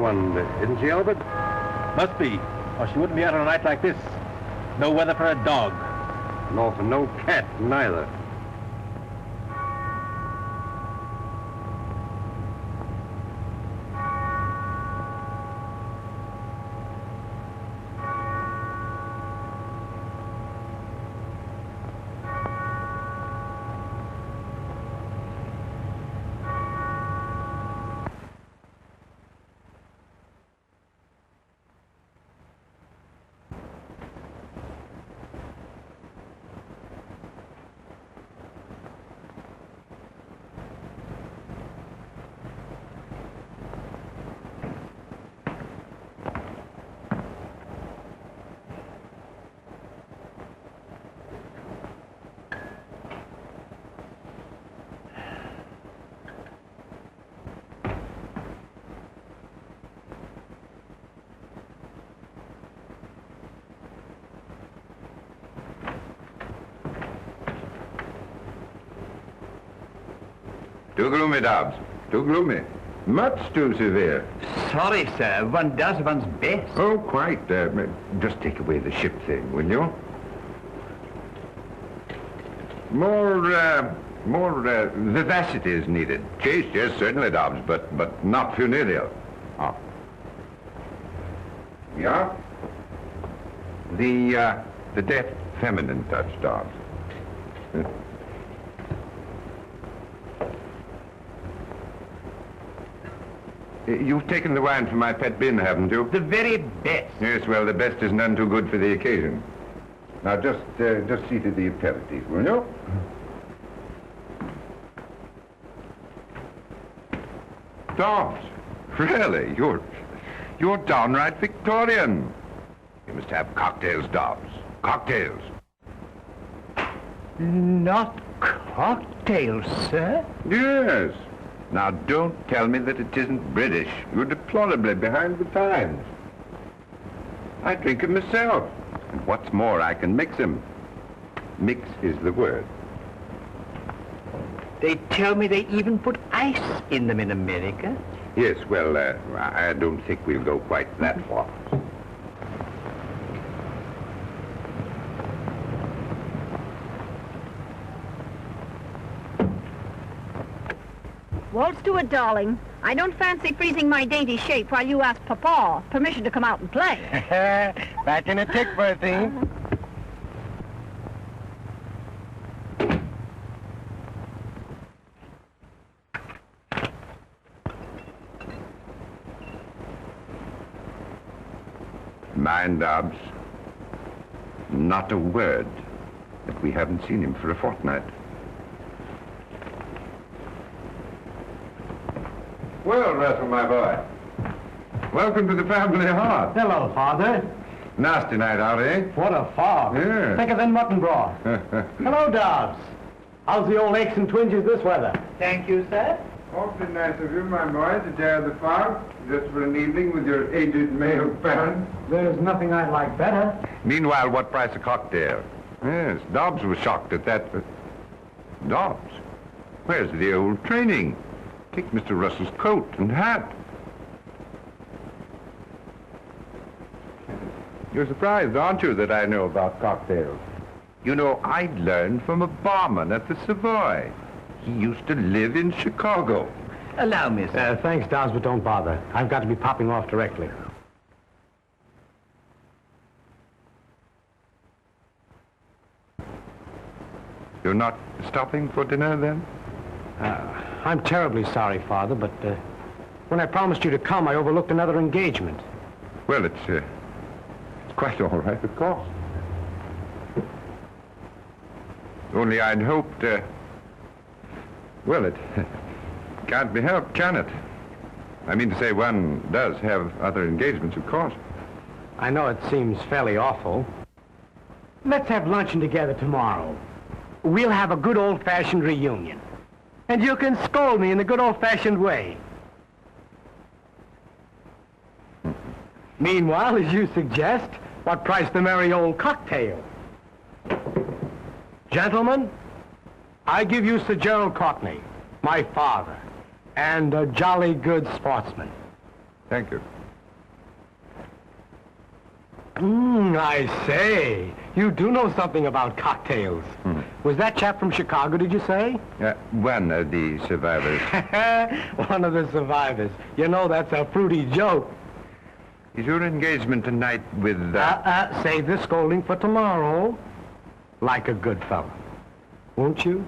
one, isn't she, Albert? Must be, or she wouldn't be out on a night like this. No weather for a dog. Nor for no cat, neither. Too gloomy, Dobbs. Too gloomy. Much too severe. Sorry, sir. One does one's best. Oh, quite. Just take away the ship thing, will you? More vivacity is needed. Chaste, yes, certainly, Dobbs, but not funereal. Oh. Yeah? The deft feminine touch, Dobbs. You've taken the wine from my pet bin, haven't you? The very best. Yes, well, the best is none too good for the occasion. Now, just see to the aperitif, will you? Dobbs, really, you're downright Victorian. You must have cocktails, Dobbs. Cocktails. Not cocktails, sir? Yes. Now, don't tell me that it isn't British. You're deplorably behind the times. I drink 'em myself. And what's more, I can mix 'em. Mix is the word. They tell me they even put ice in them in America. Yes, well, I don't think we'll go quite that far. Waltz to it, darling. I don't fancy freezing my dainty shape while you ask Papa permission to come out and play. Back in a tick, Berthine. Mind, Dobbs, not a word that we haven't seen him for a fortnight. Well, Russell, my boy, welcome to the family hearth. Hello, Father. Nasty night out, eh? What a fog. Yeah. Thicker than mutton broth. Hello, Dobbs. How's the old aches and twinges this weather? Thank you, sir. Awfully nice of you, my boy, to dare the fog, just for an evening with your aged male parents. There's nothing I'd like better. Meanwhile, what price a cocktail? Yes, Dobbs was shocked at that, but... Dobbs? Where's the old training? Take Mr. Russell's coat and hat. You're surprised, aren't you, that I know about cocktails? You know, I learned from a barman at the Savoy. He used to live in Chicago. Allow me, sir. Thanks, Dobbs, but don't bother. I've got to be popping off directly. You're not stopping for dinner, then? I'm terribly sorry, Father, but when I promised you to come, I overlooked another engagement. Well, it's quite all right, of course. Only I'd hoped, well, it can't be helped, can it? I mean to say, one does have other engagements, of course. I know it seems fairly awful. Let's have luncheon together tomorrow. We'll have a good old-fashioned reunion. And you can scold me in the good old-fashioned way. Meanwhile, as you suggest, what price the merry old cocktail? Gentlemen, I give you Sir Gerald Courtney, my father, and a jolly good sportsman. Thank you. I say. You do know something about cocktails. Was that chap from Chicago, did you say? One of the survivors. One of the survivors. You know, that's a fruity joke. Is your engagement tonight with... Save the scolding for tomorrow. Like a good fellow. Won't you?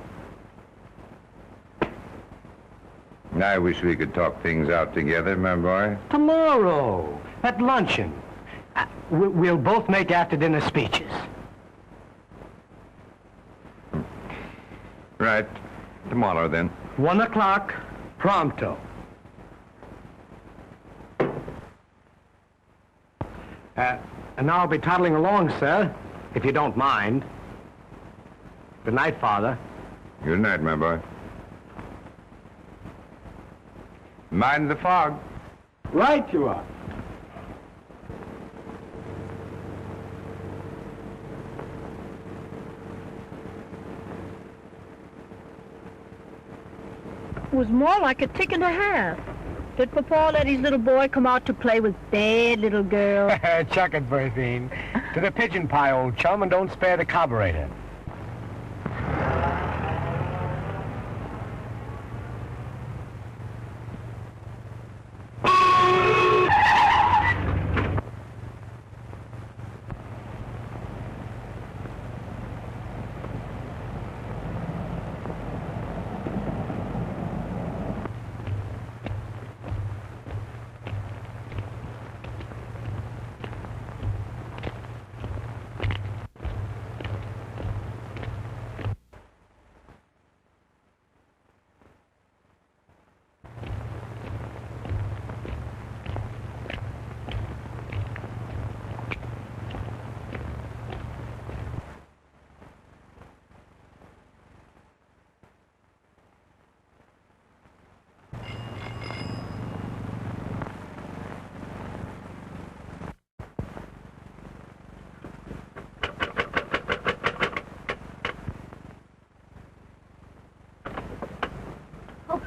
I wish we could talk things out together, my boy. Tomorrow, at luncheon. We'll both make after-dinner speeches. Right. Tomorrow, then. 1 o'clock, pronto. And now I'll be toddling along, sir, if you don't mind. Good night, Father. Good night, my boy. Mind the fog. Right you are. It was more like a tick and a half. Did Papa let his little boy come out to play with bad little girls? Chuck it, Berthine. To the pigeon pie, old chum, and don't spare the carburetor.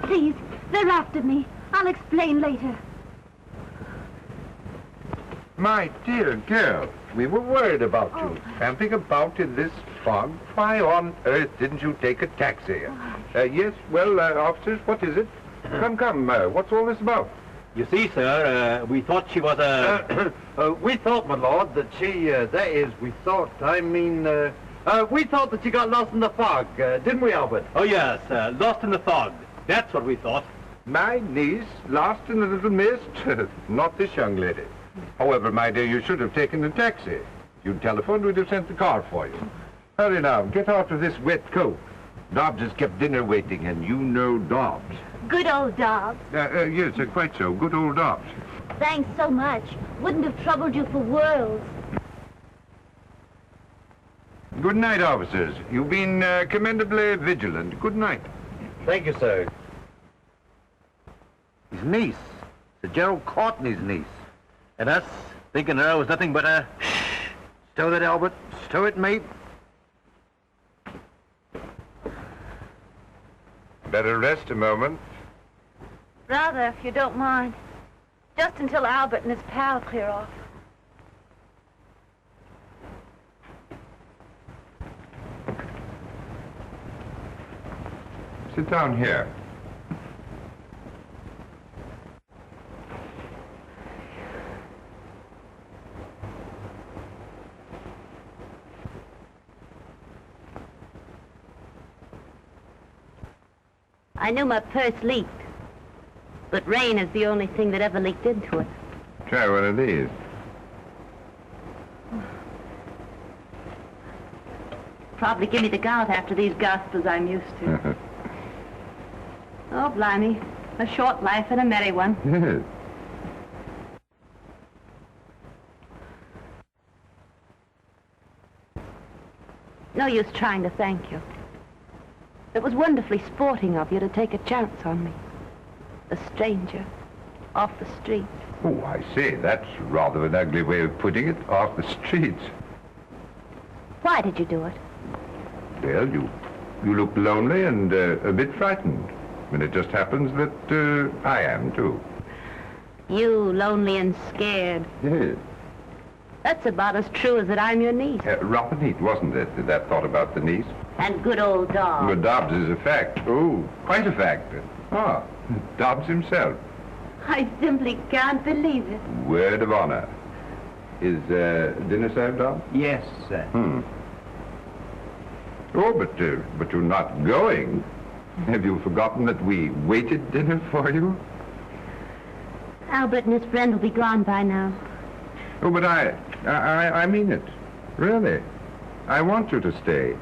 Please, they're after me. I'll explain later. My dear girl, we were worried about you. Camping about in this fog. Why on earth didn't you take a taxi? Yes, well, officers, what is it? Come, what's all this about? You see, sir, we thought she was a... we thought, my lord, that she, that is, we thought that she got lost in the fog, didn't we, Albert? Oh, yes, lost in the fog. That's what we thought. My niece, lost in the little mist? Not this young lady. However, my dear, you should have taken a taxi. You'd telephoned, we'd have sent the car for you. Hurry now, get out of this wet coat. Dobbs has kept dinner waiting, and you know Dobbs. Good old Dobbs. Yes, quite so. Good old Dobbs. Thanks so much. Wouldn't have troubled you for worlds. Good night, officers. You've been commendably vigilant. Good night. Thank you, sir. His niece. Sir Gerald Courtney's niece. And us, thinking her was nothing but a... Shh! Stow that, Albert. Stow it, mate. Better rest a moment. Rather, if you don't mind. Just until Albert and his pal clear off. Sit down here. I knew my purse leaked, but rain is the only thing that ever leaked into it. Try one of these. Probably give me the gout after these gospels I'm used to. Oh, blimey. A short life and a merry one. Yes. No use trying to thank you. It was wonderfully sporting of you to take a chance on me. A stranger, off the street. Oh, I say, that's rather an ugly way of putting it, off the streets. Why did you do it? Well, you look lonely and a bit frightened. And it just happens that I am, too. You, lonely and scared. Yes. That's about as true as that I'm your niece. Rather neat, wasn't it, that thought about the niece? And good old Dobbs. Well, Dobbs is a fact. Oh, quite a fact. Ah, Dobbs himself. I simply can't believe it. Word of honor. Is dinner served, Dobbs? Yes, sir. Oh, but you're not going. Have you forgotten that we waited dinner for you? Albert and his friend will be gone by now. Oh, but I mean it. Really. I want you to stay.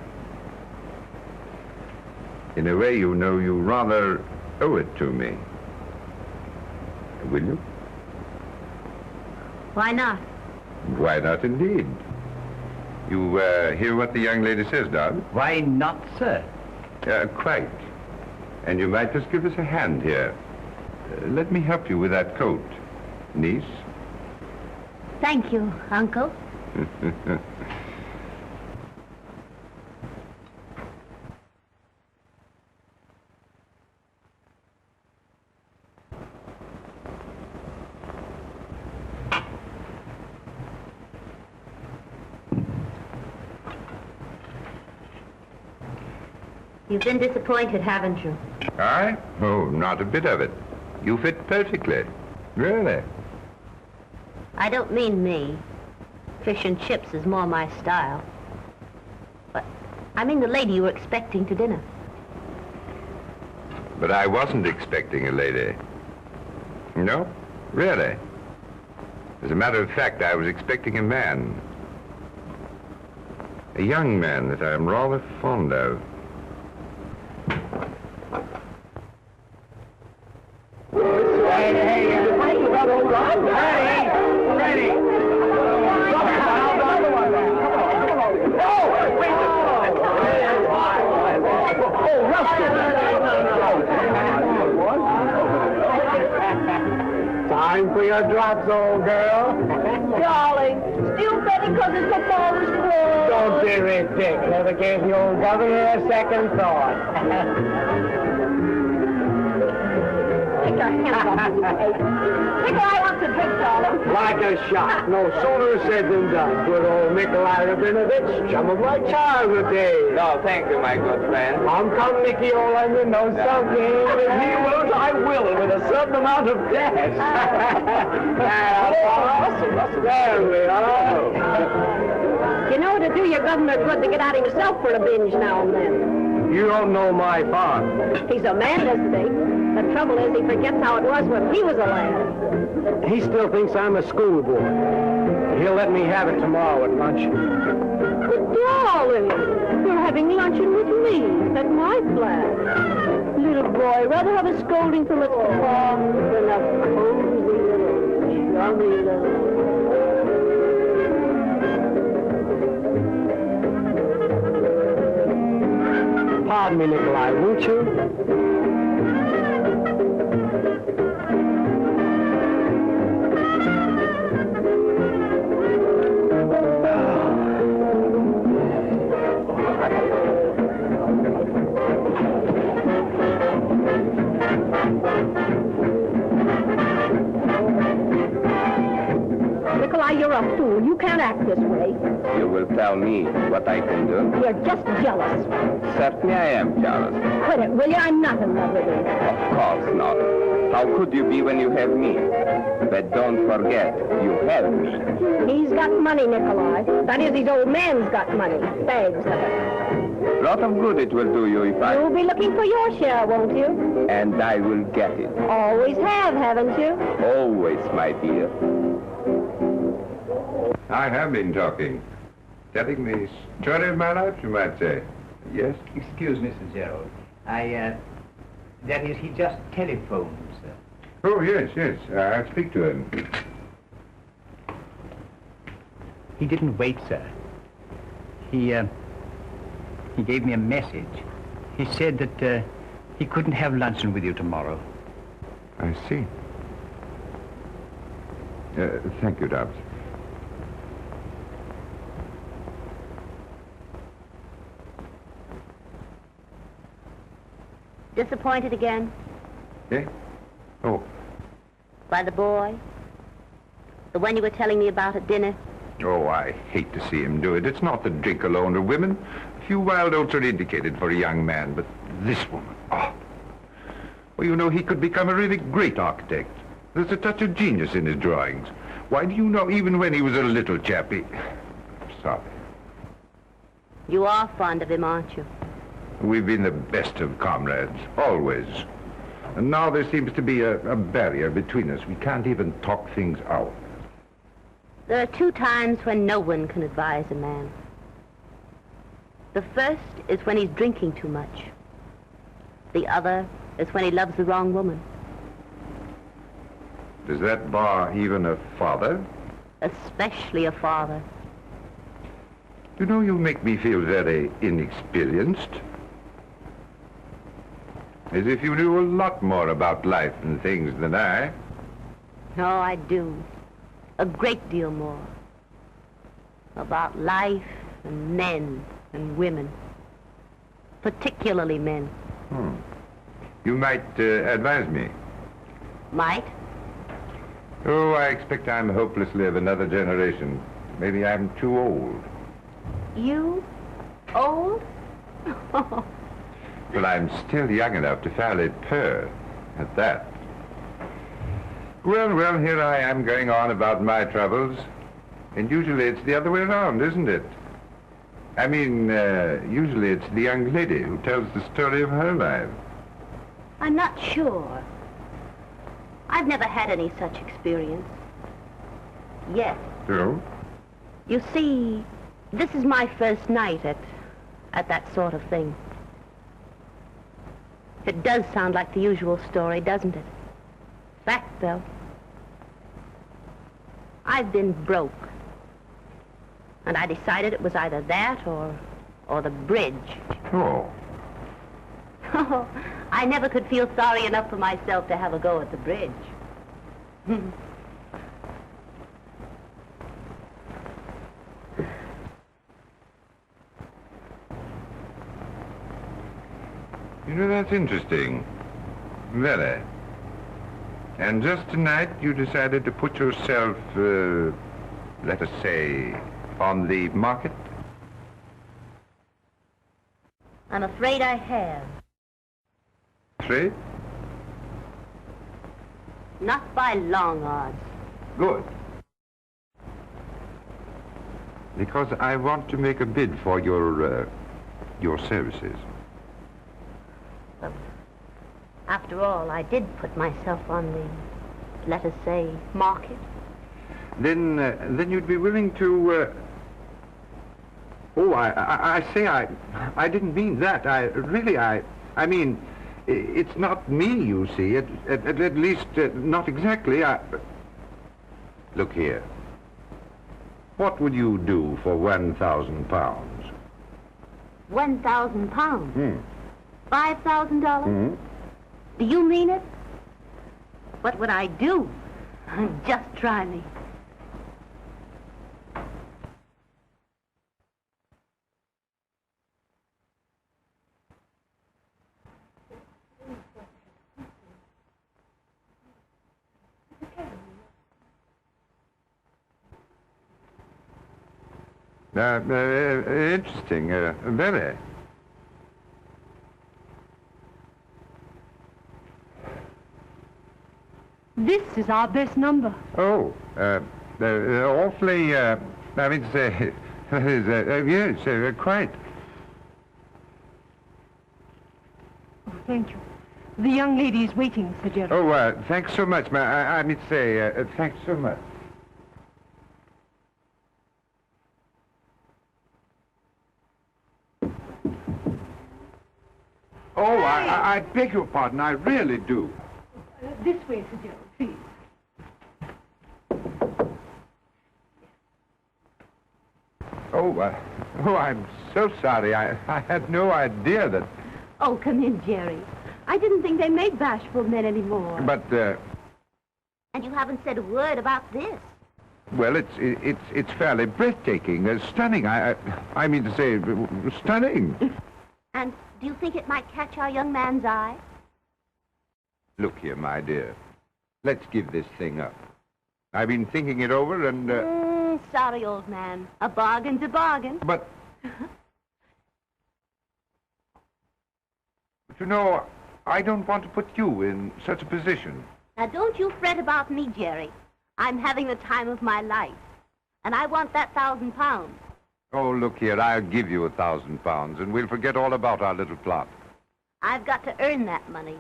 In a way, you know, you rather owe it to me. Will you? Why not? Why not, indeed? You hear what the young lady says, Dodd? Why not, sir? Quite. And you might just give us a hand here. Let me help you with that coat, niece. Thank you, Uncle. You've been disappointed, haven't you? I? Oh, not a bit of it. You fit perfectly. Really. I don't mean me. Fish and chips is more my style. But I mean the lady you were expecting to dinner. But I wasn't expecting a lady. No, really. As a matter of fact, I was expecting a man. A young man that I'm rather fond of. Time for your drops, old girl. Darling, still Betty because it's my father's fault. Don't be ridiculous. Never gave the old governor a second thought. Take your hands off me, Nikolai wants a drink, darling. Like a shot. No sooner said than done. Good old Nikolai Rabinovich, chum of my childhood days. No, thank you, my good friend. Come, Nicky, old onion, know something. If he won't, I will, and with a certain amount of dash. There we are. You know it'd do your governor good to get out himself for a binge now and then. You don't know my father. He's a man, doesn't he? The trouble is he forgets how it was when he was a lad. He still thinks I'm a schoolboy. He'll let me have it tomorrow at lunch. But darling, you're having luncheon with me at my flat. Little boy, rather have a scolding from a papa than a cozy little, chummy little... Pardon me, Nikolai, won't you? Nikolai, you're a fool. You can't act this way. You will tell me what I can do? You're just jealous. Certainly I am jealous. Quit it, will you? I'm not in love with you. Of course not. How could you be when you have me? But don't forget, you have me. He's got money, Nikolai. That is, his old man's got money. Bags of it. Lot of good it will do you if I... You'll be looking for your share, won't you? And I will get it. Always have, haven't you? Always, my dear. I have been talking. Telling the story of my life, you might say. Yes? Excuse me, Mr. Gerald. That is, he just telephoned, sir. Oh, yes. I'll speak to him. He didn't wait, sir. He gave me a message. He said that he couldn't have luncheon with you tomorrow. I see. Thank you, Dobbs. Disappointed again? Eh? Oh, By the boy? The one you were telling me about at dinner? Oh, I hate to see him do it. It's not the drink alone or women. A few wild oats are indicated for a young man, but this woman, oh. Well, you know, he could become a really great architect. There's a touch of genius in his drawings. Why, do you know, even when he was a little chappy... Sorry. You are fond of him, aren't you? We've been the best of comrades, always. And now there seems to be a barrier between us. We can't even talk things out. There are 2 times when no one can advise a man. The first is when he's drinking too much. The other is when he loves the wrong woman. Does that bar even a father? Especially a father. You know, you make me feel very inexperienced. As if you knew a lot more about life and things than I. Oh, I do. A great deal more. About life and men and women. Particularly men. You might advise me. Might? Oh, I expect I'm hopelessly of another generation. Maybe I'm too old. You? Old? Well, I'm still young enough to fairly purr at that. Well, here I am going on about my troubles. And usually it's the other way around, isn't it? I mean, usually it's the young lady who tells the story of her life. I'm not sure. I've never had any such experience. Yet. So? You see, this is my first night at that sort of thing. It does sound like the usual story, doesn't it? Fact, though. I've been broke. And I decided it was either that or the bridge. Oh. Oh, I never could feel sorry enough for myself to have a go at the bridge. You know, that's interesting. Very. And just tonight you decided to put yourself, let us say, on the market? I'm afraid I have. Trade? Not by long odds. Good. Because I want to make a bid for your services. After all, I did put myself on the, let us say, market. Then you'd be willing to, Oh, I didn't mean that. I mean, it's not me, you see. At least, not exactly. Look here. What would you do for 1,000 pounds? 1,000 pounds? $5,000? Do you mean it? What would I do? Just try me. Interesting, very. This is our best number. Oh, awfully, I mean to say, yes, quite. Oh, thank you. The young lady is waiting, Sir Gerald. Oh, thanks so much, I mean to say, thanks so much. Oh, I beg your pardon, I really do. This way, Sir Gerald, please. Oh, I'm so sorry. I had no idea that... Oh, come in, Jerry. I didn't think they made bashful men anymore. But, And you haven't said a word about this. well, it's fairly breathtaking, stunning. I mean to say, stunning. And do you think it might catch our young man's eye? Look here, my dear. Let's give this thing up. I've been thinking it over and... Sorry, old man. A bargain's a bargain. But you know, I don't want to put you in such a position. Now, don't you fret about me, Jerry. I'm having the time of my life. And I want that £1,000. Oh, look here, I'll give you £1,000, and we'll forget all about our little plot. I've got to earn that money.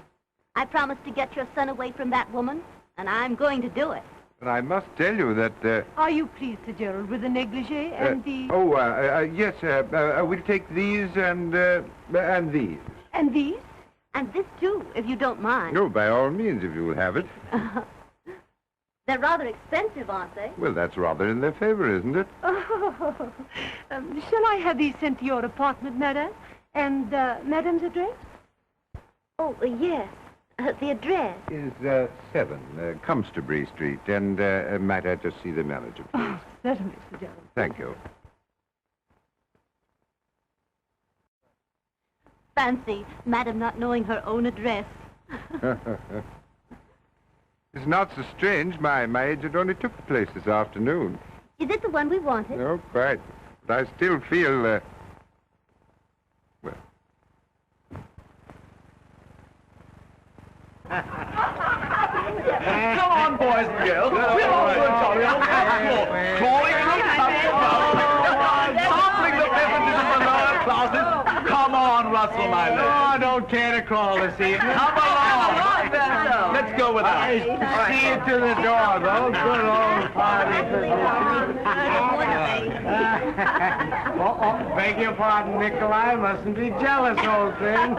I promised to get your son away from that woman, and I'm going to do it. But I must tell you that... Are you pleased, Sir Gerald, with the negligee and the... Yes, we'll take these and these. And these? And this, too, if you don't mind. No, by all means, if you will have it. They're rather expensive, aren't they? Well, that's rather in their favor, isn't it? Oh, shall I have these sent to your apartment, madame? And madame's address? Oh, yes. The address. Is 7 Comsterbury Street, and might I just see the manager, please? Oh, certainly, Sir Gerald. Thank you. Fancy, Madam not knowing her own address. It's not so strange. My agent only took the place this afternoon. Is it the one we wanted? No, quite. But I still feel, well... Come on, boys and girls. We're all good, Tommy. Calling sampling the beverages of the lower classes. Come on, Russell, my lad. Oh, I don't care to crawl this evening. Come along. Let's go with us. See you to the door, though. Good old party. Beg your pardon, Nikolai. Mustn't be jealous, old thing.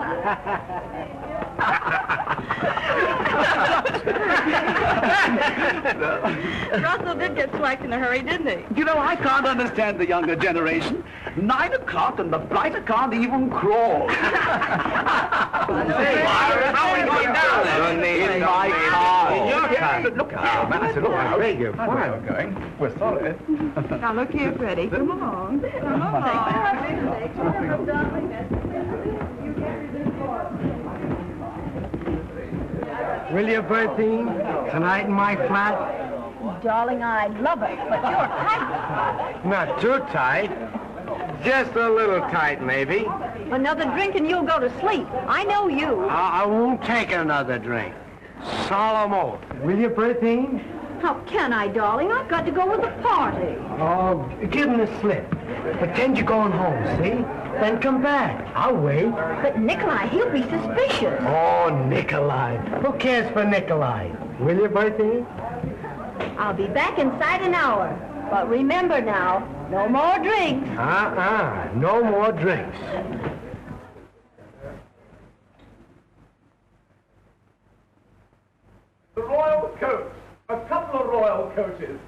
Russell did get swacked in a hurry, didn't he? You know, I can't understand the younger generation. 9 o'clock and the blighter can't even crawl. How are we going down there? In my car. In your car? Look out, man. I said, look, I beg your pardon. We're going. We're sorry. Now, look here, Freddie. Come on. Come on. Will you, Berthine? Tonight in my flat? Darling, I'd love it, but you're tight. Not too tight. Just a little tight, maybe. Another drink and you'll go to sleep. I know you. I won't take another drink. Solemn oath. Will you, Berthine? How can I, darling? I've got to go with the party. Oh, give him the slip. Pretend you're going home, see? Then come back. I'll wait. But Nikolai, he'll be suspicious. Oh, Nikolai. Who cares for Nikolai? Will you, Berthine? I'll be back inside an hour. But remember now, no more drinks. No more drinks. The royal coach. A couple of royal coaches.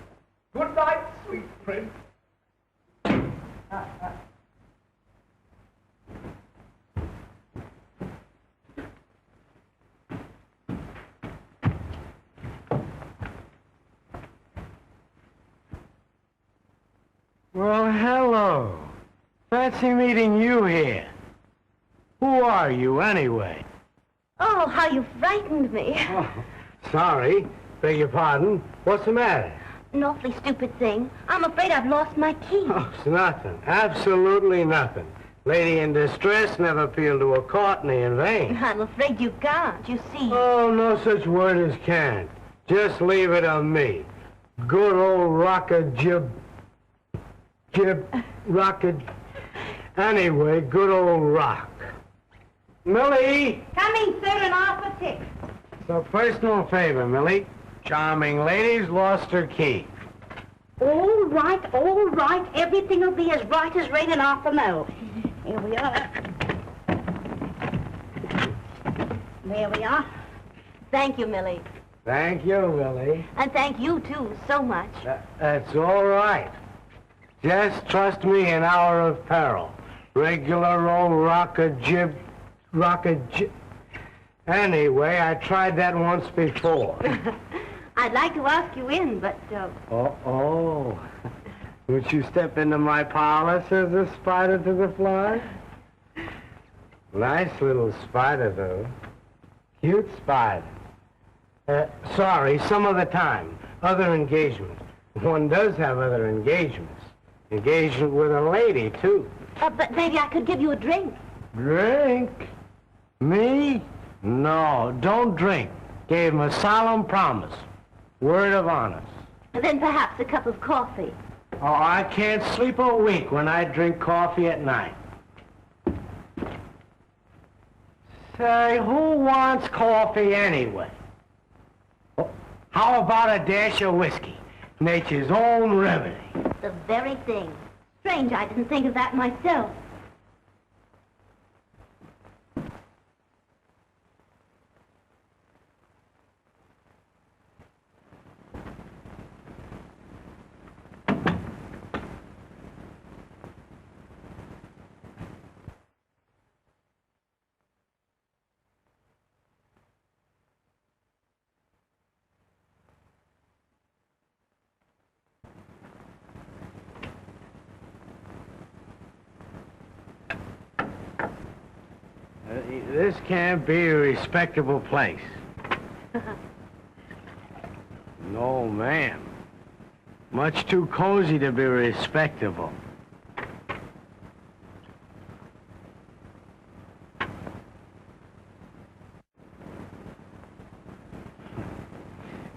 Good night, sweet prince. Well, hello. Fancy meeting you here. Who are you, anyway? Oh, how you frightened me. Oh, sorry. Beg your pardon. What's the matter? An awfully stupid thing. I'm afraid I've lost my key. Oh, it's nothing. Absolutely nothing. Lady in distress never appealed to a Courtney in vain. I'm afraid you can't, you see. Oh, no such word as can't. Just leave it on me. Good old rocket. Anyway, good old rock. Millie! Coming, sir, and off a tick. So personal favor, Millie. Charming lady's lost her key. All right. Everything will be as right as rain and off the mill. Here we are. There we are. Thank you, Millie. Thank you, Millie. And thank you, too, so much. That's all right. Just trust me in hour of peril. Regular old rocket jib. Anyway, I tried that once before. I'd like to ask you in, but... Oh. Would you step into my parlor, says the spider to the fly? Nice little spider, though. Cute spider. Sorry, some other time. Other engagement. One does have other engagements. Engagement with a lady, too. But maybe I could give you a drink. Drink? Me? No, don't drink. Gave him a solemn promise. Word of honor. Then perhaps a cup of coffee. Oh, I can't sleep a week when I drink coffee at night. Say, who wants coffee anyway? How about a dash of whiskey? Nature's own remedy. The very thing. Strange I didn't think of that myself. This can't be a respectable place. No, ma'am. Much too cozy to be respectable.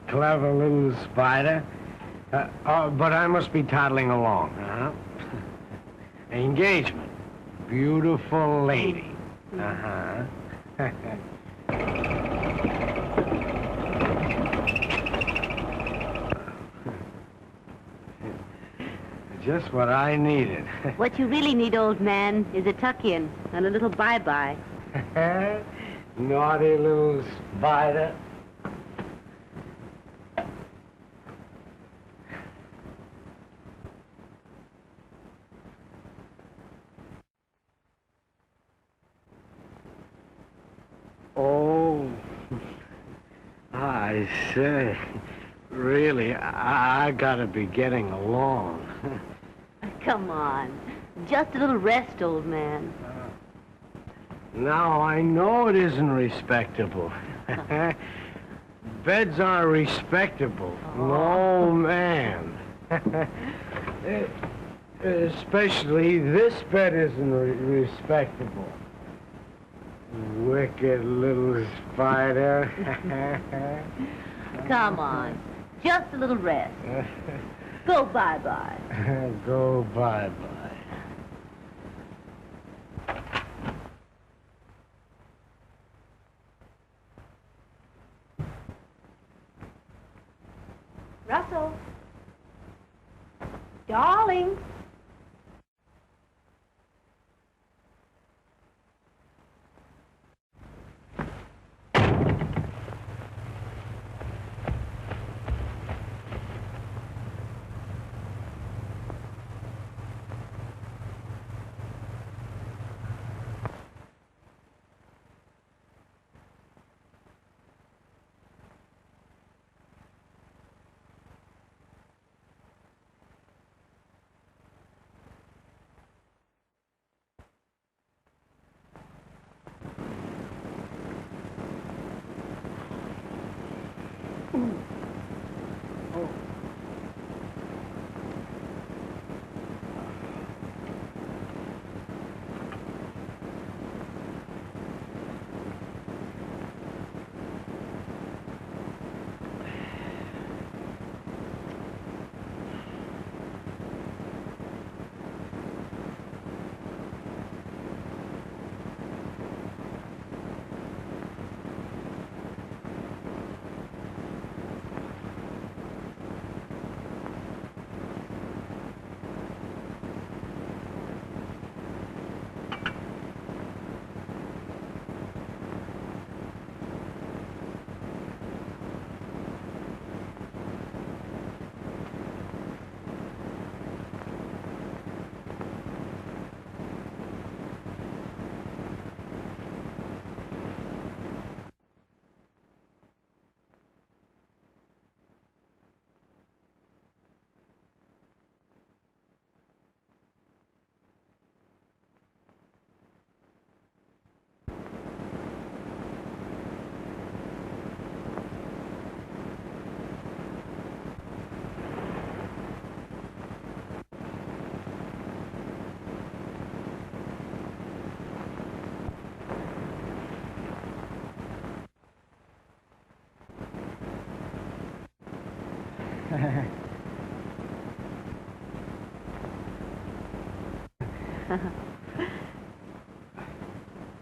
Clever little spider. But I must be toddling along, huh? Engagement. Beautiful lady. Uh-huh. Just what I needed. What you really need, old man, is a tuck-in and a little bye-bye. Naughty little spider. Oh, I say, really, I gotta be getting along. Come on. Just a little rest, old man. Now, I know it isn't respectable. Beds aren't respectable. No, man. Especially this bed isn't respectable. Wicked little spider. Come on. Just a little rest. Go bye-bye. Go bye-bye. Russell. Darling.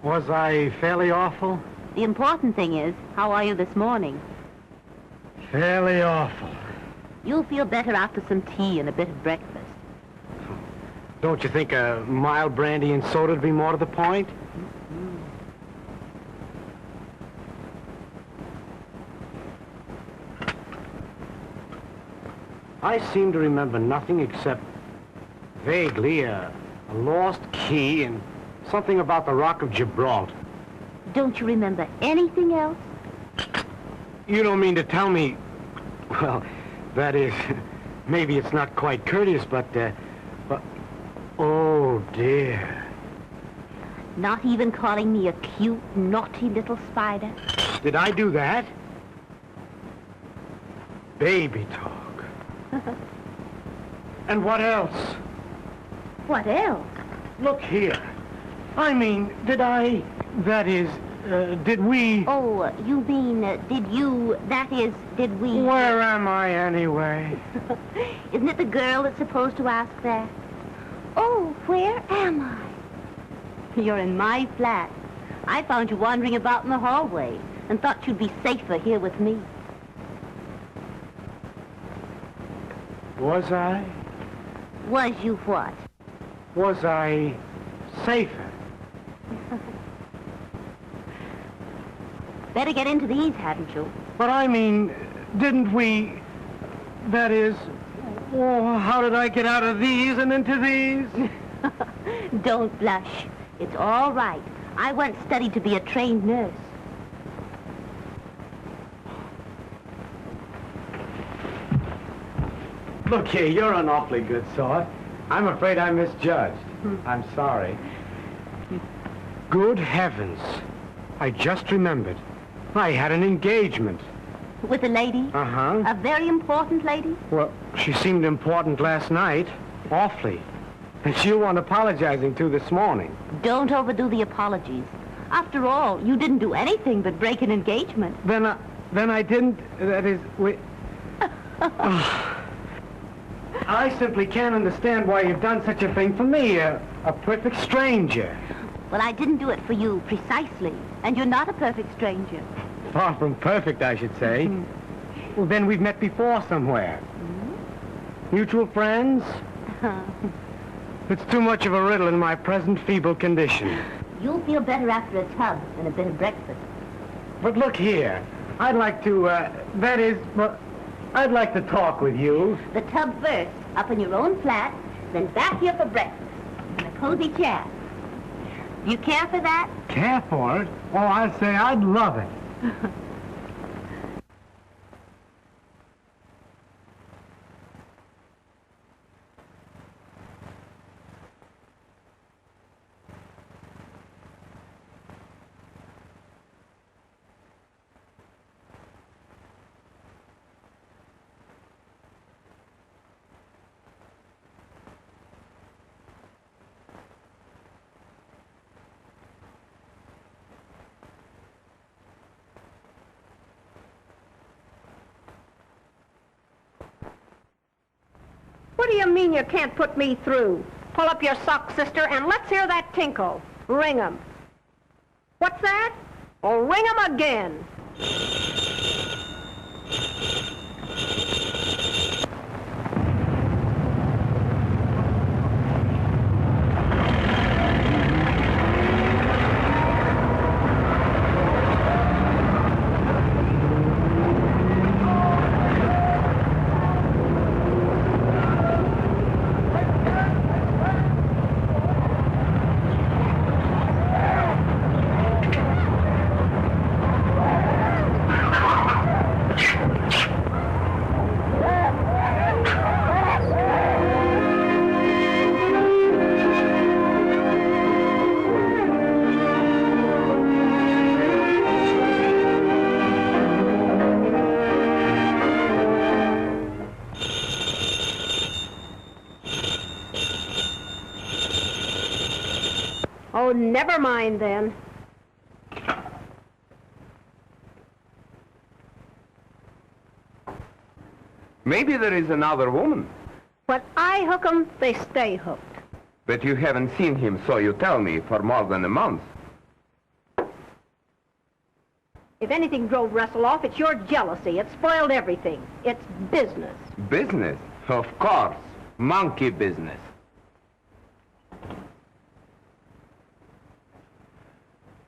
Was I fairly awful? The important thing is, how are you this morning? Fairly awful. You'll feel better after some tea and a bit of breakfast. Don't you think a mild brandy and soda would be more to the point? I seem to remember nothing except vaguely a lost key and something about the Rock of Gibraltar. Don't you remember anything else? You don't mean to tell me... Well, that is... Maybe it's not quite courteous, but... Oh, dear. Not even calling me a cute, naughty little spider? Did I do that? Baby talk. And what else? What else? Look here. I mean, did I... That is, did we... Oh, you mean, did you... That is, did we... Where am I, anyway? Isn't it the girl that's supposed to ask that? Oh, where am I? You're in my flat. I found you wandering about in the hallway and thought you'd be safer here with me. Was I? Was you what? Was I safer? Better get into these, hadn't you? But I mean, didn't we... That is... Oh, how did I get out of these and into these? Don't blush. It's all right. I once studied to be a trained nurse. Look here, you're an awfully good sort. I'm afraid I misjudged. I'm sorry. Good heavens. I just remembered. I had an engagement. With a lady? Uh-huh. A very important lady? Well, she seemed important last night. Awfully. And she'll want apologizing to this morning. Don't overdo the apologies. After all, you didn't do anything but break an engagement. Then I didn't... That is... I simply can't understand why you've done such a thing for me, a perfect stranger. Well, I didn't do it for you, precisely. And you're not a perfect stranger. Far from perfect, I should say. Well, then we've met before somewhere. Mutual friends? It's too much of a riddle in my present feeble condition. You'll feel better after a tub and a bit of breakfast. But look here. I'd like to, that is, well, I'd like to talk with you. The tub first, up in your own flat, then back here for breakfast. In a cozy chair. Do you care for that? Care for it? Oh, I'd say I'd love it. What do you mean you can't put me through? Pull up your socks, sister, and let's hear that tinkle. Ring 'em. What's that? Oh, ring 'em again. Oh, never mind then. Maybe there is another woman. When I hook 'em, they stay hooked. But you haven't seen him, so you tell me, for more than a month. If anything drove Russell off, it's your jealousy. It spoiled everything. It's business. Business? Of course. Monkey business.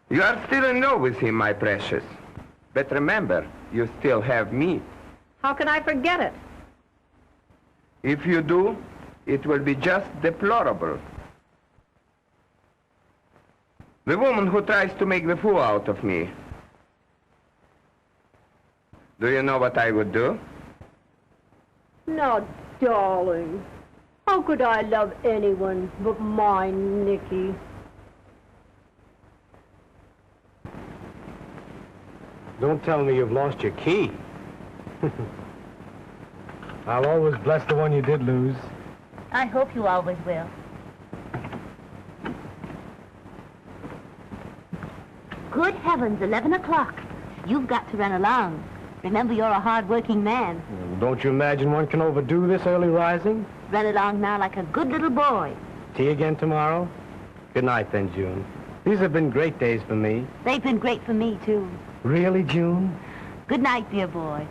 You are still in love with him, my precious. But remember, you still have me. How can I forget it? If you do, it will be just deplorable. The woman who tries to make the fool out of me. Do you know what I would do? Now, darling, how could I love anyone but my Nicky? Don't tell me you've lost your key. I'll always bless the one you did lose. I hope you always will. Good heavens, 11 o'clock. You've got to run along. Remember, you're a hard-working man. Don't you imagine one can overdo this early rising? Run along now like a good little boy. Tea again tomorrow? Good night, then, June. These have been great days for me. They've been great for me, too. Really, June? Good night, dear boy.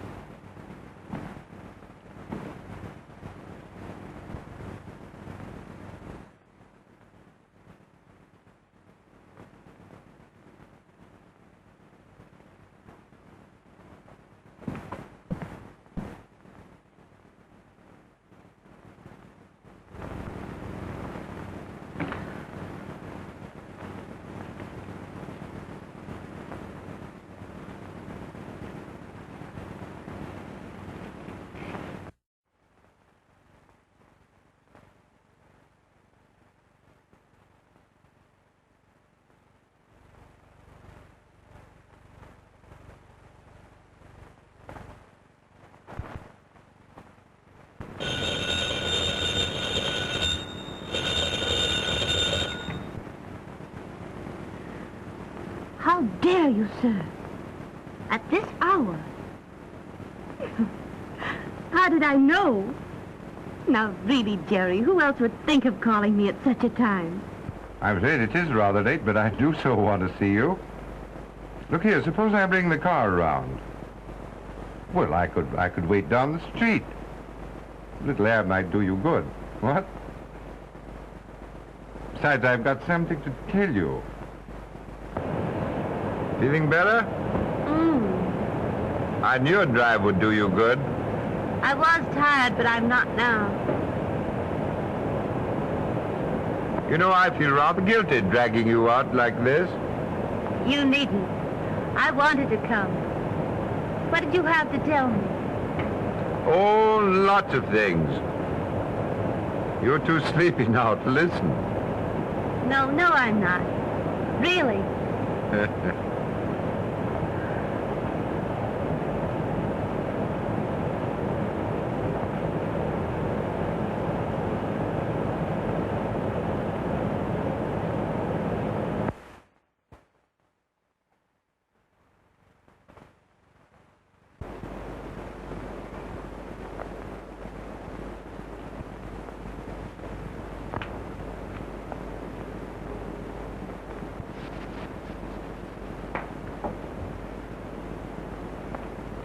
How dare you, sir? At this hour? How did I know? Now, really, Jerry, who else would think of calling me at such a time? I'm afraid it is rather late, but I do so want to see you. Look here, suppose I bring the car around. Well, I could wait down the street. A little air might do you good. What? Besides, I've got something to tell you. Feeling better? I knew a drive would do you good. I was tired, but I'm not now. You know, I feel rather guilty dragging you out like this. You needn't. I wanted to come. What did you have to tell me? Oh, lots of things. You're too sleepy now to listen. No, I'm not. Really.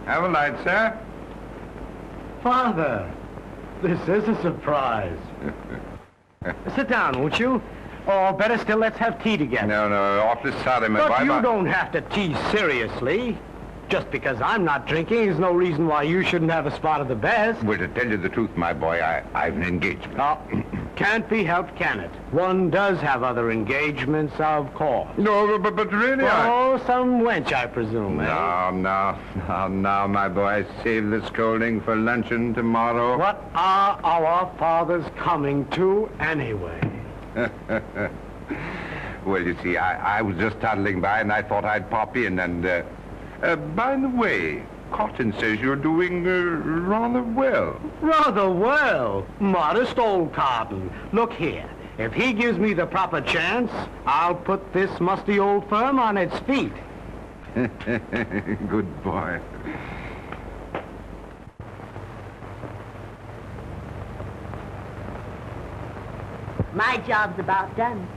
Have a light, sir. Father, this is a surprise. Sit down, won't you? Or better still, let's have tea together. No, awfully sorry, my boy. But you don't have to tease seriously. Just because I'm not drinking is no reason why you shouldn't have a spot of the best. Well, to tell you the truth, my boy, I've an engagement. Oh, can't be helped, can it? One does have other engagements, of course. No, but really, Oh, some wench, I presume, eh? No, my boy. Save the scolding for luncheon tomorrow. What are our fathers coming to, anyway? Well, you see, I was just toddling by, and I thought I'd pop in, and, by the way, Cotton says you're doing rather well. Rather well? Modest old Cotton. Look here. If he gives me the proper chance, I'll put this musty old firm on its feet. Good boy. My job's about done.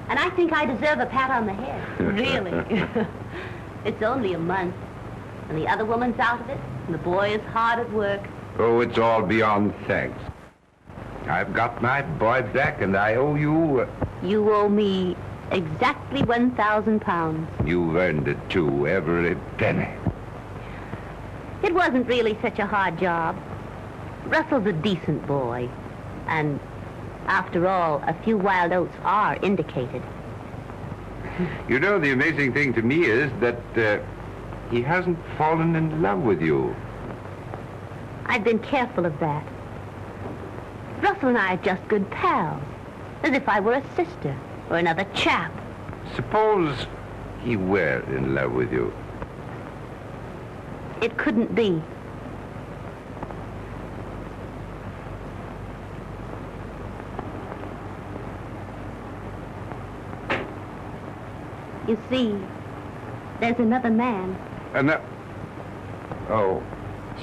And I think I deserve a pat on the head. Really? It's only a month. And the other woman's out of it, and the boy is hard at work. Oh, it's all beyond thanks. I've got my boy back, and I owe you... You owe me exactly 1,000 pounds. You've earned it, too, every penny. It wasn't really such a hard job. Russell's a decent boy. And after all, a few wild oats are indicated. You know, the amazing thing to me is that he hasn't fallen in love with you. I've been careful of that. Russell and I are just good pals, as if I were a sister or another chap. Suppose he were in love with you. It couldn't be. You see, there's another man. Oh.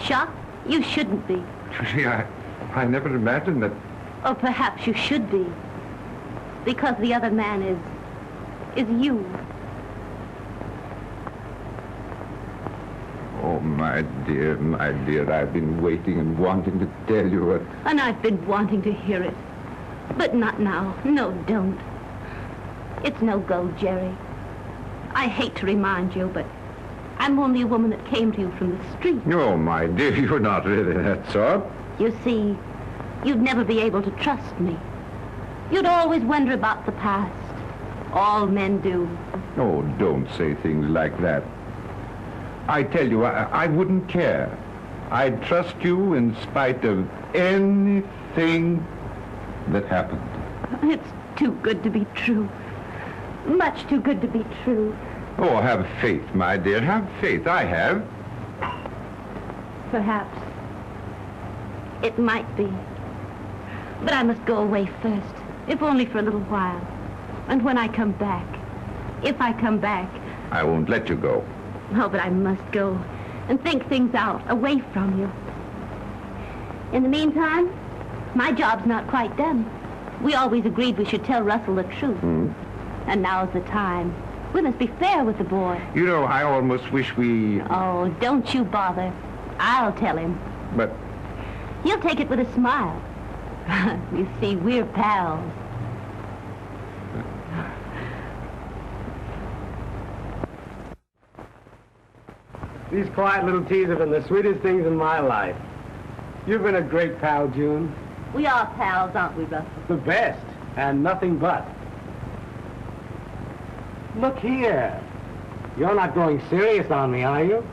Shocked? You shouldn't be. Gee, I never imagined that. Or perhaps you should be. Because the other man is you. Oh, my dear, I've been waiting and wanting to tell you what... And I've been wanting to hear it. But not now. No, don't. It's no go, Jerry. I hate to remind you, but I'm only a woman that came to you from the street. Oh, my dear, you're not really that sort. You see, you'd never be able to trust me. You'd always wonder about the past. All men do. Oh, don't say things like that. I tell you, I wouldn't care. I'd trust you in spite of anything that happened. It's too good to be true. Much too good to be true. Oh, have faith, my dear. Have faith. I have. Perhaps. It might be. But I must go away first, if only for a little while. And when I come back, if I come back... I won't let you go. Oh, but I must go and think things out, away from you. In the meantime, my job's not quite done. We always agreed we should tell Russell the truth. And now's the time. We must be fair with the boy. You know, I almost wish we... Oh, don't you bother. I'll tell him. But... He'll take it with a smile. You see, we're pals. These quiet little teas have been the sweetest things in my life. You've been a great pal, June. We are pals, aren't we, Russell? The best, and nothing but. Look here. You're not going serious on me, are you?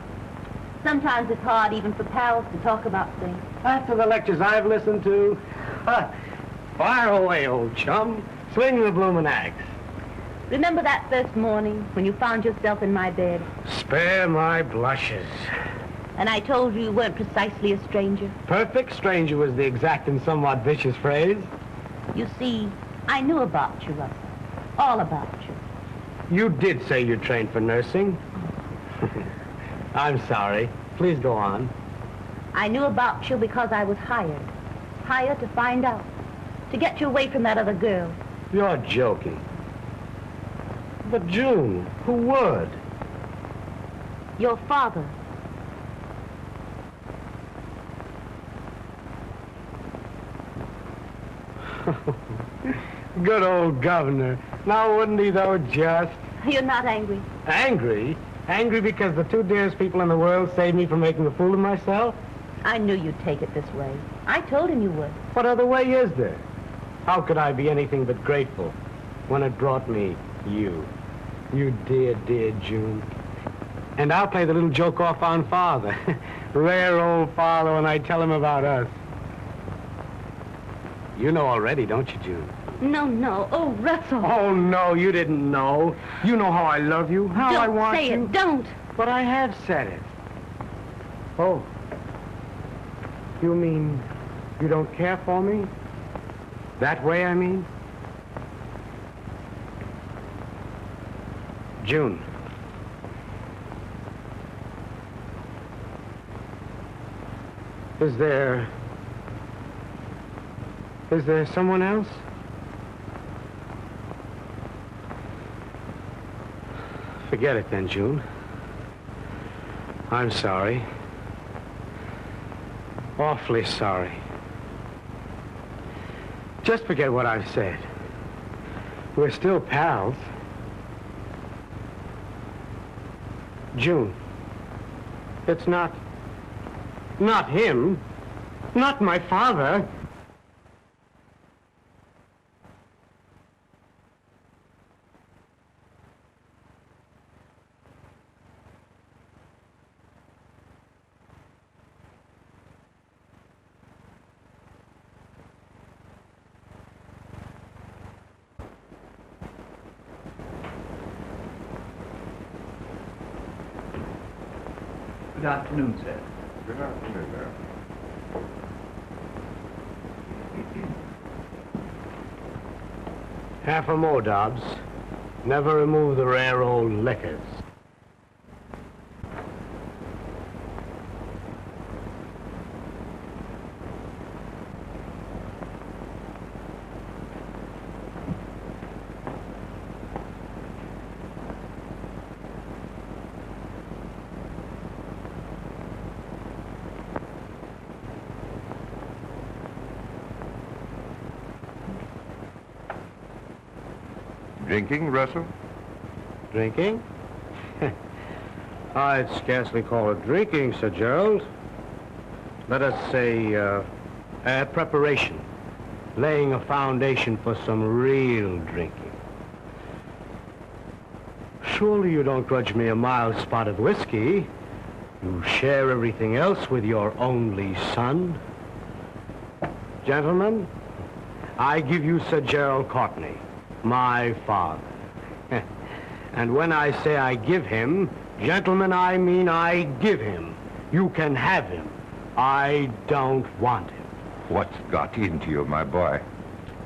Sometimes it's hard even for pals to talk about things. After the lectures I've listened to, fire away, old chum. Swing the bloomin' axe. Remember that first morning when you found yourself in my bed? Spare my blushes. And I told you you weren't precisely a stranger? Perfect stranger was the exact and somewhat vicious phrase. You see, I knew about you, Russell. All about you. You did say you trained for nursing. I'm sorry. Please go on. I knew about you because I was hired. Hired to find out. To get you away from that other girl. You're joking. But June, who would? Your father. Good old governor. Now wouldn't he, though, just? You're not angry. Angry? Angry because the two dearest people in the world saved me from making a fool of myself? I knew you'd take it this way. I told him you would. What other way is there? How could I be anything but grateful when it brought me you? You dear, dear June. And I'll play the little joke off on Father. Rare old Father when I tell him about us. You know already, don't you, June? No. Oh, Russell. Oh, no, you didn't know. You know how I love you, how I want you. Don't say it, don't. But I have said it. Oh. You mean you don't care for me? That way, I mean? June. Is there someone else? Forget it then, June. I'm sorry. Awfully sorry. Just forget what I've said. We're still pals. June, it's not him, not my father. Good afternoon, sir. Good afternoon, sir. Half a more, Dobbs. Never remove the rare old liquors. Drinking, Russell? Drinking? I'd scarcely call it drinking, Sir Gerald. Let us say, preparation. Laying a foundation for some real drinking. Surely you don't grudge me a mild spot of whiskey. You share everything else with your only son. Gentlemen, I give you Sir Gerald Courtney, my father. And when I say I give him, gentlemen, I mean I give him. You can have him. I don't want him. What's got into you, my boy?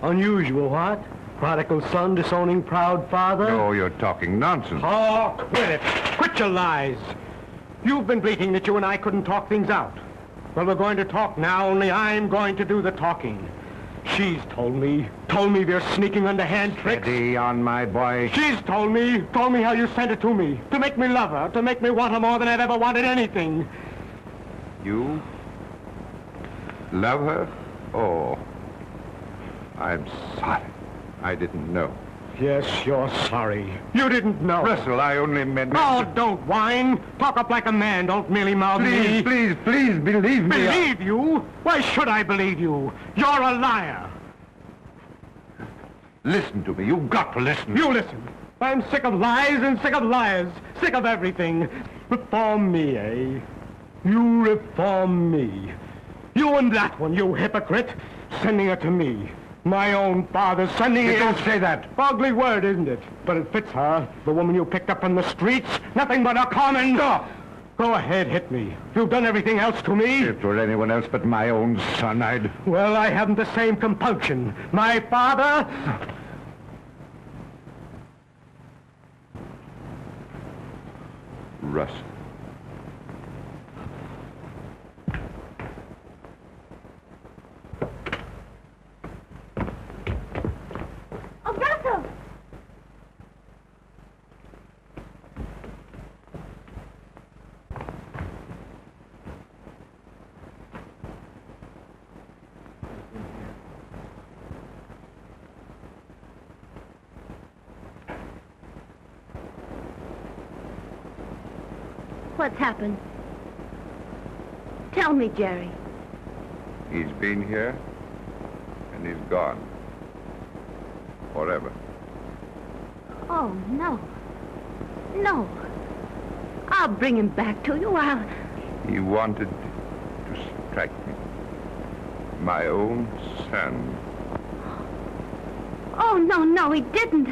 Unusual, what? Prodigal son disowning proud father? No, you're talking nonsense. Oh, quit it. Quit your lies. You've been bleating that you and I couldn't talk things out. Well, we're going to talk now, only I'm going to do the talking. She's told me of your sneaking underhand tricks. Steady on, my boy. She's told me how you sent it to me, to make me love her, to make me want her more than I've ever wanted anything. You love her? Oh, I'm sorry. I didn't know. Yes, you're sorry. You didn't know. Russell, I only meant... Oh, don't whine. Talk up like a man. Don't merely mouth me. Please, believe me. Believe you? Why should I believe you? You're a liar. Listen to me. You've got to listen. You listen. I'm sick of lies and sick of liars. Sick of everything. Reform me, eh? You reform me. You and that one, you hypocrite. Sending her to me. My own father sending it. Don't say that. Ugly word, isn't it? But it fits her. The woman you picked up from the streets. Nothing but a common... Stop. Go ahead, hit me. You've done everything else to me. If it were anyone else but my own son, I'd... Well, I haven't the same compunction. My father... Russ. Oh, Russell! What's happened? Tell me, Jerry. He's been here, and he's gone. Forever. Oh, no. No. I'll bring him back to you. He wanted to strike me. My own son. Oh, no, he didn't.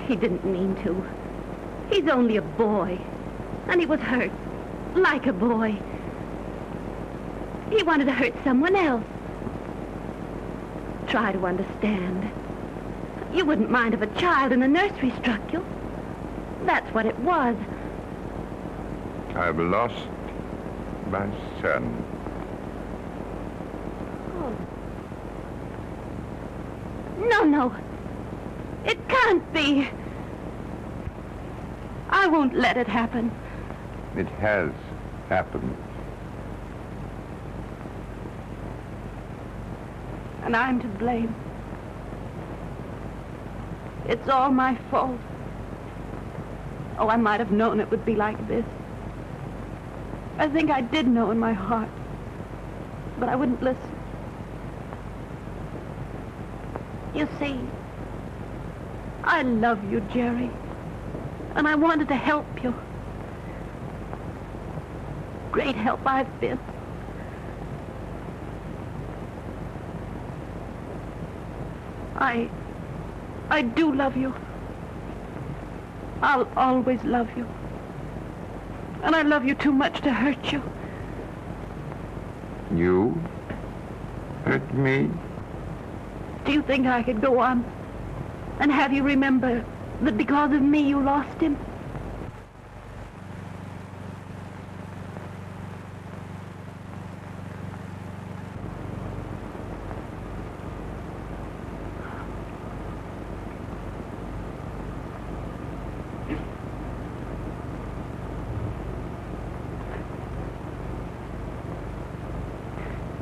He didn't mean to. He's only a boy. And he was hurt. Like a boy. He wanted to hurt someone else. Try to understand. You wouldn't mind if a child in the nursery struck you. That's what it was. I've lost my son. Oh. No. It can't be. I won't let it happen. It has happened. And I'm to blame. It's all my fault. Oh, I might have known it would be like this. I think I did know in my heart. But I wouldn't listen. You see, I love you, Jerry. And I wanted to help you. Great help I've been. I do love you. I'll always love you. And I love you too much to hurt you. You hurt me? Do you think I could go on and have you remember that because of me you lost him?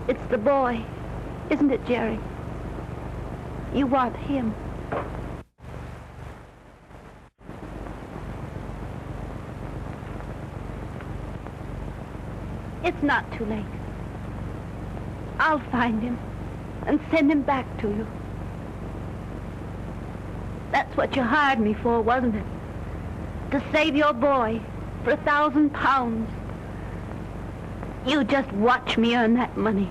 It's the boy, isn't it, Jerry? You want him. It's not too late. I'll find him and send him back to you. That's what you hired me for, wasn't it? To save your boy for £1,000. You just watch me earn that money.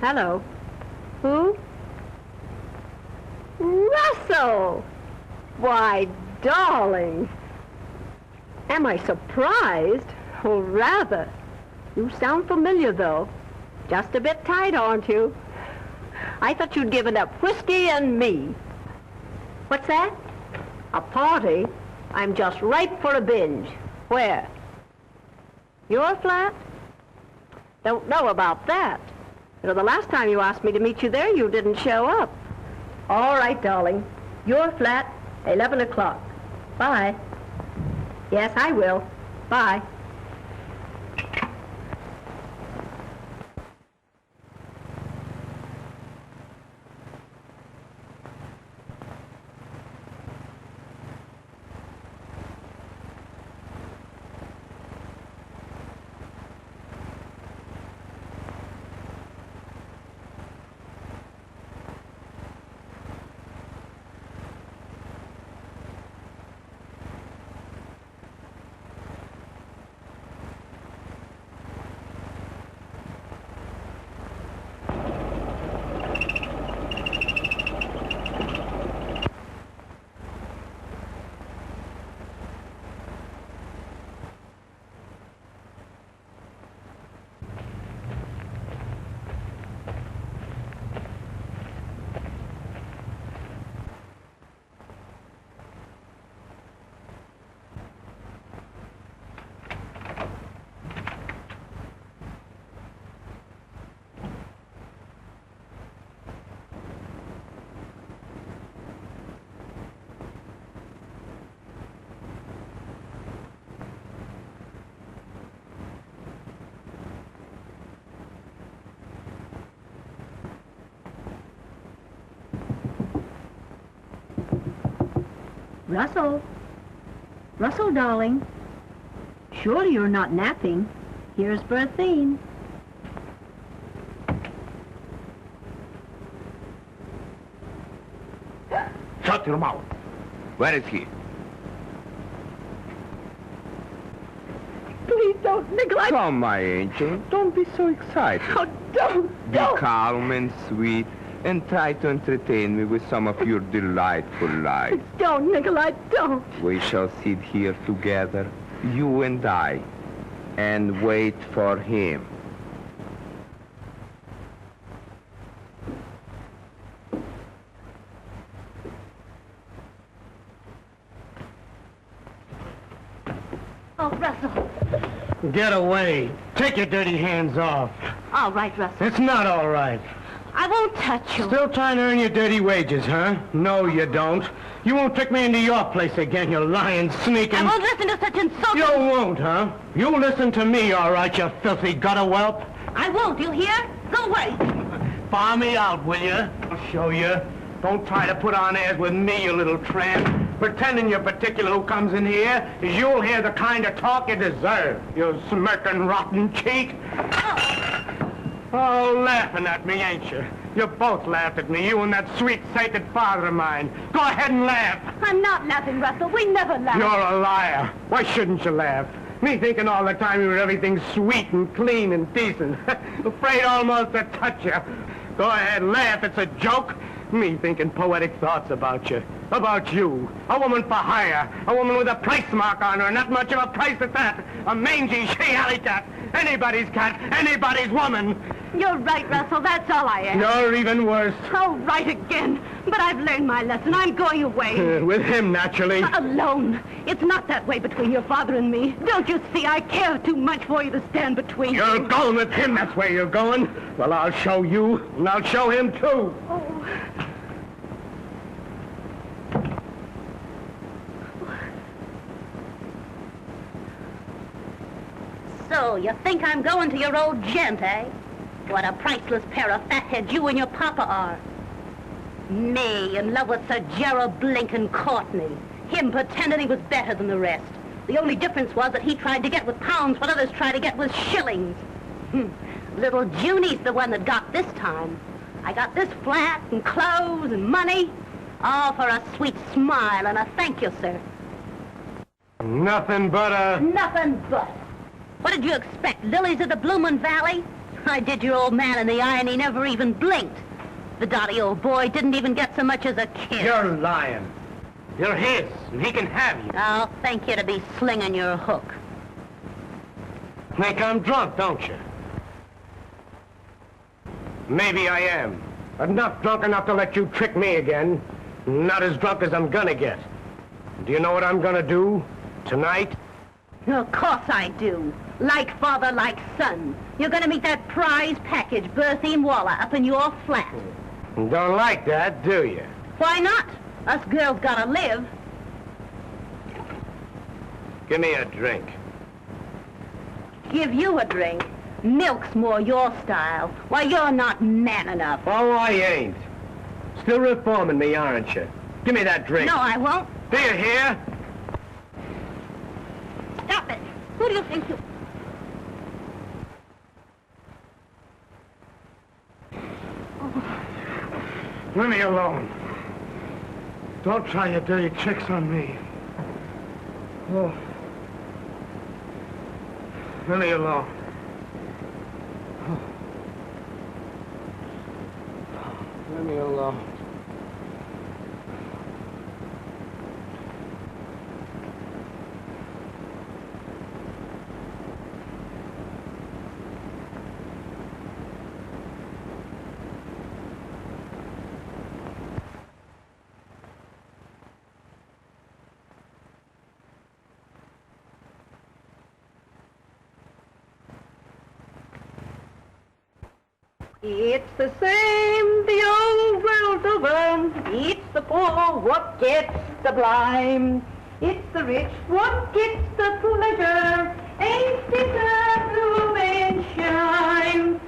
Hello. Who? Russell! Why, darling. Am I surprised? Oh, rather. You sound familiar, though. Just a bit tight, aren't you? I thought you'd given up whiskey and me. What's that? A party? I'm just ripe for a binge. Where? Your flat? Don't know about that. You know, the last time you asked me to meet you there, you didn't show up. All right, darling. Your flat, 11 o'clock. Bye. Yes, I will. Bye. Russell. Russell, darling. Surely you're not napping. Here's Berthine. Shut your mouth. Where is he? Please don't, Nikolai. Come, my angel. Don't be so excited. Oh, don't. Be calm and sweet, and try to entertain me with some of your delightful lies. Don't, Nikolai, don't. We shall sit here together, you and I, and wait for him. Oh, Russell. Get away. Take your dirty hands off. All right, Russell. It's not all right. I won't touch you. Still trying to earn your dirty wages, huh? No, you don't. You won't trick me into your place again, you lying, sneaking... I won't listen to such insulting... You won't, huh? You listen to me, all right, you filthy gutter whelp. I won't, you hear? Go away. Bar me out, will you? I'll show you. Don't try to put on airs with me, you little tramp. Pretending you're particular who comes in here, is you'll hear the kind of talk you deserve, you smirking, rotten cheek. Oh, laughing at me, ain't you? You both laughed at me, you and that sweet, sainted father of mine. Go ahead and laugh. I'm not laughing, Russell. We never laugh. You're a liar. Why shouldn't you laugh? Me thinking all the time you were everything sweet and clean and decent. Afraid almost to touch you. Go ahead, laugh. It's a joke. Me thinking poetic thoughts about you. About you. A woman for hire. A woman with a price mark on her. Not much of a price at that. A mangy she-alley cat. Anybody's cat. Anybody's woman. You're right, Russell. That's all I am. You're even worse. Oh, right again. But I've learned my lesson. I'm going away. With him, naturally. Alone. It's not that way between your father and me. Don't you see? I care too much for you to stand between You're you. going with him. That's where you're going. Well, I'll show you. And I'll show him, too. Oh. So, you think I'm going to your old gent, eh? What a priceless pair of fatheads you and your papa are. Me, in love with Sir Gerald Courtney. Him pretending he was better than the rest. The only difference was that he tried to get with pounds what others tried to get with shillings. Little Junie's the one that got this time. I got this flat and clothes and money. All for a sweet smile and a thank you, sir. Nothing but a... Nothing but. What did you expect, lilies of the bloomin' valley? I did your old man in the eye and he never even blinked. The dotty old boy didn't even get so much as a kiss. You're lying. You're his, and he can have you. I'll thank you to be slinging your hook. Think I'm drunk, don't you? Maybe I am. But not drunk enough to let you trick me again. Not as drunk as I'm gonna get. Do you know what I'm gonna do tonight? Of course I do. Like father, like son. You're gonna meet that prize package, Berthine Waller, up in your flat. Don't like that, do you? Why not? Us girls gotta live. Give me a drink. Give you a drink? Milk's more your style. Why, you're not man enough. Oh, I ain't. Still reforming me, aren't you? Give me that drink. No, I won't. Do you hear? Stop it. Who do you think you... Leave me alone. Don't try your dirty tricks on me. Oh. Leave me alone. Oh. Leave me alone. It's the same the old world over. It's the poor what gets the blame. It's the rich what gets the pleasure. Ain't it a blooming shame?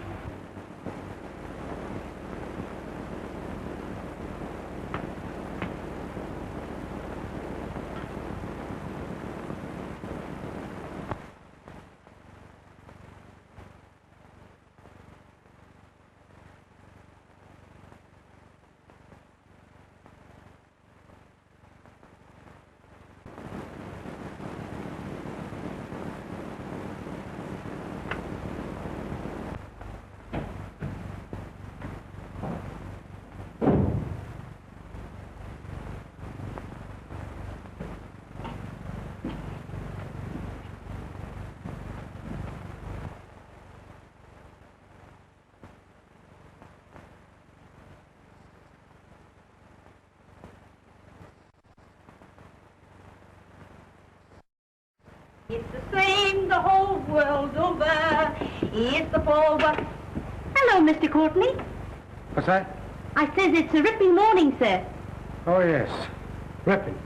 It's the same the whole world over. It's the poor what... Hello, Mr. Courtney. What's that? I says it's a ripping morning, sir. Oh, yes. Ripping.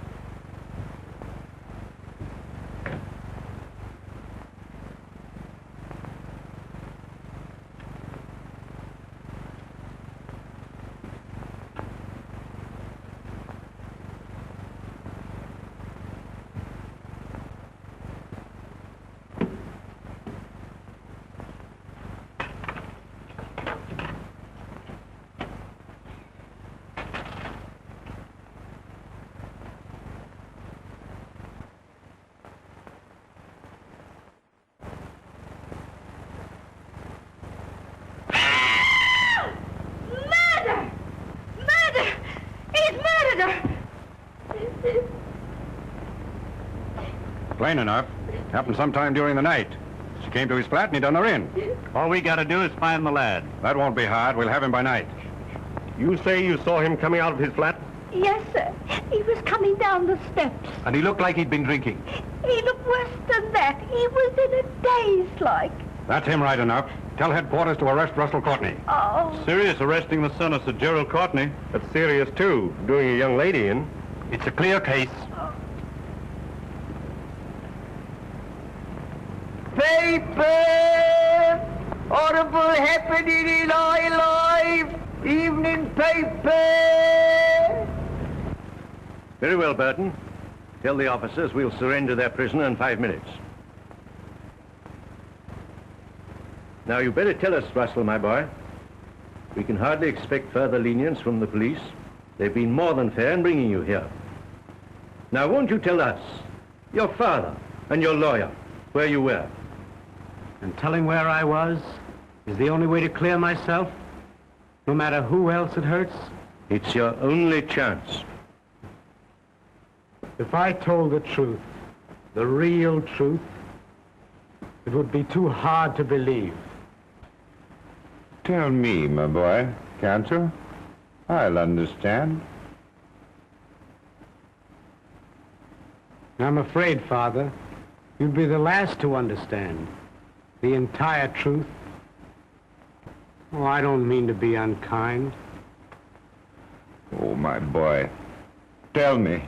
Plain enough. Happened sometime during the night. She came to his flat and he done her in. All we gotta do is find the lad. That won't be hard. We'll have him by night. You say you saw him coming out of his flat? Yes, sir. He was coming down the steps. And he looked like he'd been drinking. He looked worse than that. He was in a daze, like. That's him right enough. Tell headquarters to arrest Russell Courtney. Oh. Serious arresting the son of Sir Gerald Courtney. That's serious, too. Doing a young lady in. It's a clear case. Paper! Horrible happening in our life! Evening paper! Very well, Burton. Tell the officers we'll surrender their prisoner in 5 minutes. Now, you better tell us, Russell, my boy. We can hardly expect further lenience from the police. They've been more than fair in bringing you here. Now, won't you tell us, your father and your lawyer, where you were? And telling where I was is the only way to clear myself, no matter who else it hurts. It's your only chance. If I told the truth, the real truth, it would be too hard to believe. Tell me, my boy, can't you? I'll understand. I'm afraid, Father, you'd be the last to understand the entire truth. Oh, I don't mean to be unkind. Oh, my boy, tell me.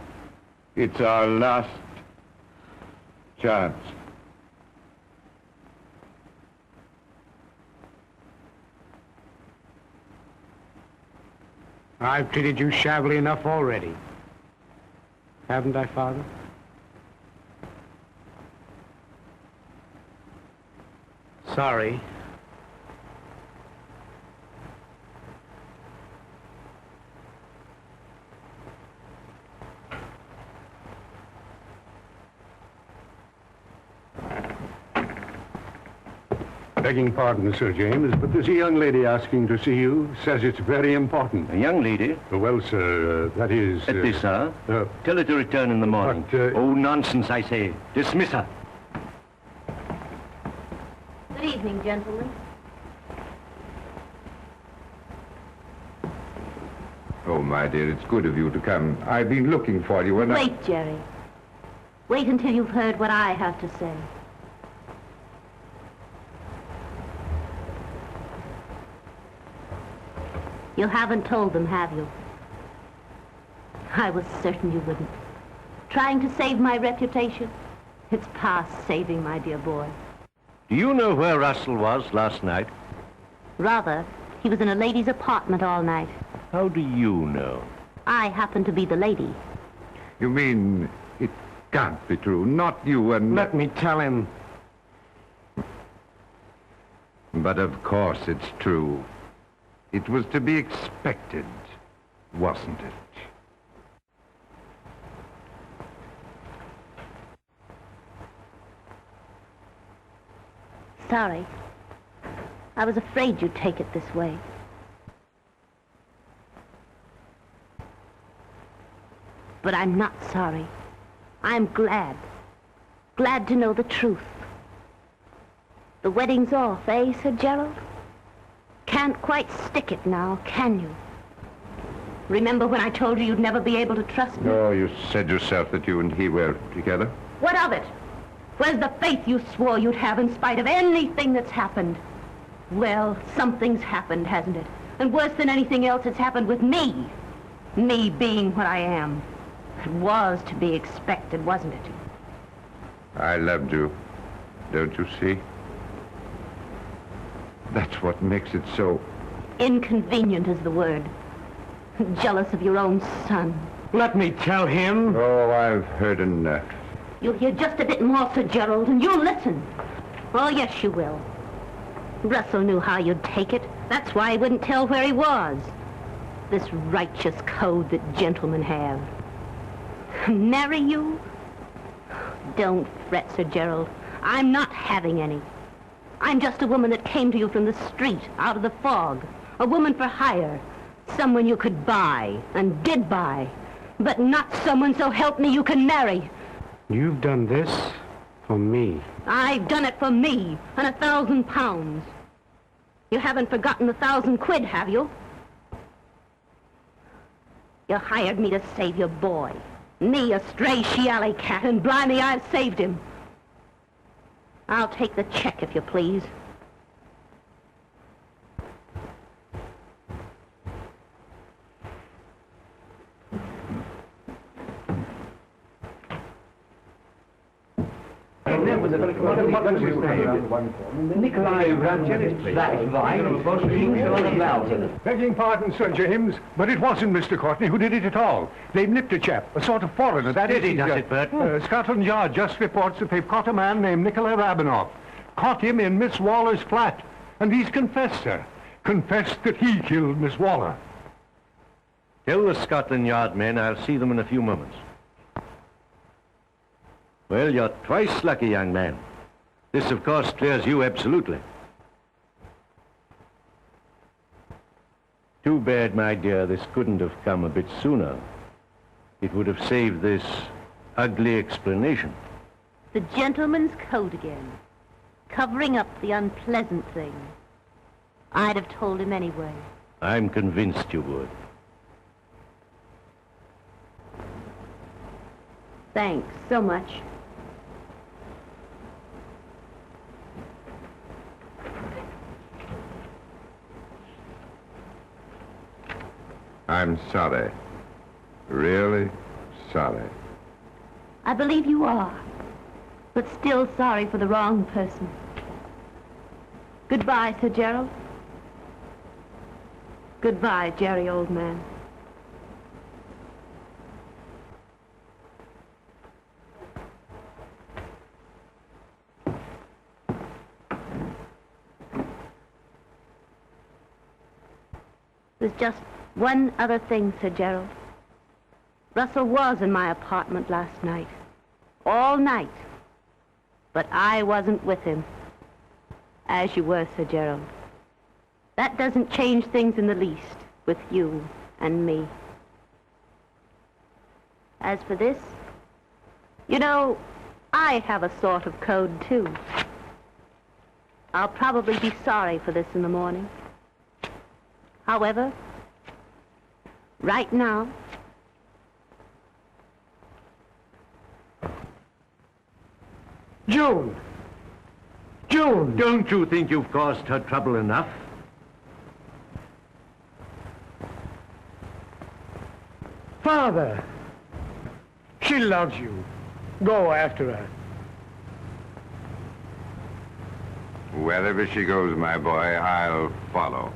It's our last chance. I've treated you shabbily enough already. Haven't I, Father? Sorry. Begging pardon, Sir James, but there's a young lady asking to see you. Says it's very important. A young lady? Well, sir, that is... At this hour? Tell her to return in the morning. But, Oh, nonsense, I say. Dismiss her. Good evening, gentlemen. Oh, my dear, it's good of you to come. I've been looking for you and Wait, Jerry. Wait until you've heard what I have to say. You haven't told them, have you? I was certain you wouldn't. Trying to save my reputation? It's past saving, my dear boy. Do you know where Russell was last night? Rather, he was in a lady's apartment all night. How do you know? I happen to be the lady. You mean it can't be true? Not you and... Let me tell him. But of course it's true. It was to be expected, wasn't it? Sorry. I was afraid you'd take it this way. But I'm not sorry. I'm glad. Glad to know the truth. The wedding's off, eh, Sir Gerald? Can't quite stick it now, can you? Remember when I told you you'd never be able to trust me? Oh, you said yourself that you and he were together. What of it? Where's the faith you swore you'd have in spite of anything that's happened? Well, something's happened, hasn't it? And worse than anything else, it's happened with me. Me being what I am. It was to be expected, wasn't it? I loved you. Don't you see? That's what makes it so... Inconvenient is the word. Jealous of your own son. Let me tell him. Oh, I've heard enough. You'll hear just a bit more, Sir Gerald, and you'll listen. Oh, yes, you will. Russell knew how you'd take it. That's why he wouldn't tell where he was. This righteous code that gentlemen have. Marry you? Don't fret, Sir Gerald. I'm not having any. I'm just a woman that came to you from the street, out of the fog. A woman for hire. Someone you could buy, and did buy. But not someone, so help me, you can marry. You've done this for me. I've done it for me, and £1,000. You haven't forgotten the 1,000 quid, have you? You hired me to save your boy. Me, a stray she-alley cat, and blimey, I've saved him. I'll take the check, if you please. Begging pardon, Sir James, but it wasn't Mr. Courtney who did it at all. They've nipped a chap, a sort of foreigner. That is, does it, Berthine? Scotland Yard just reports that they've caught a man named Nicola Rabinoff. Caught him in Miss Waller's flat. And he's confessed, sir. Confessed that he killed Miss Waller. Tell the Scotland Yard men I'll see them in a few moments. Well, you're twice lucky, young man. This, of course, clears you absolutely. Too bad, my dear, this couldn't have come a bit sooner. It would have saved this ugly explanation. The gentleman's code again. Covering up the unpleasant thing. I'd have told him anyway. I'm convinced you would. Thanks so much. I'm sorry. Really sorry. I believe you are, but still sorry for the wrong person. Goodbye, Sir Gerald. Goodbye, Jerry, old man. There's just one other thing, Sir Gerald. Russell was in my apartment last night. All night. But I wasn't with him. As you were, Sir Gerald. That doesn't change things in the least with you and me. As for this, you know, I have a sort of code, too. I'll probably be sorry for this in the morning. However, right now... June! June! Don't you think you've caused her trouble enough? Father! She loves you. Go after her. Wherever she goes, my boy, I'll follow.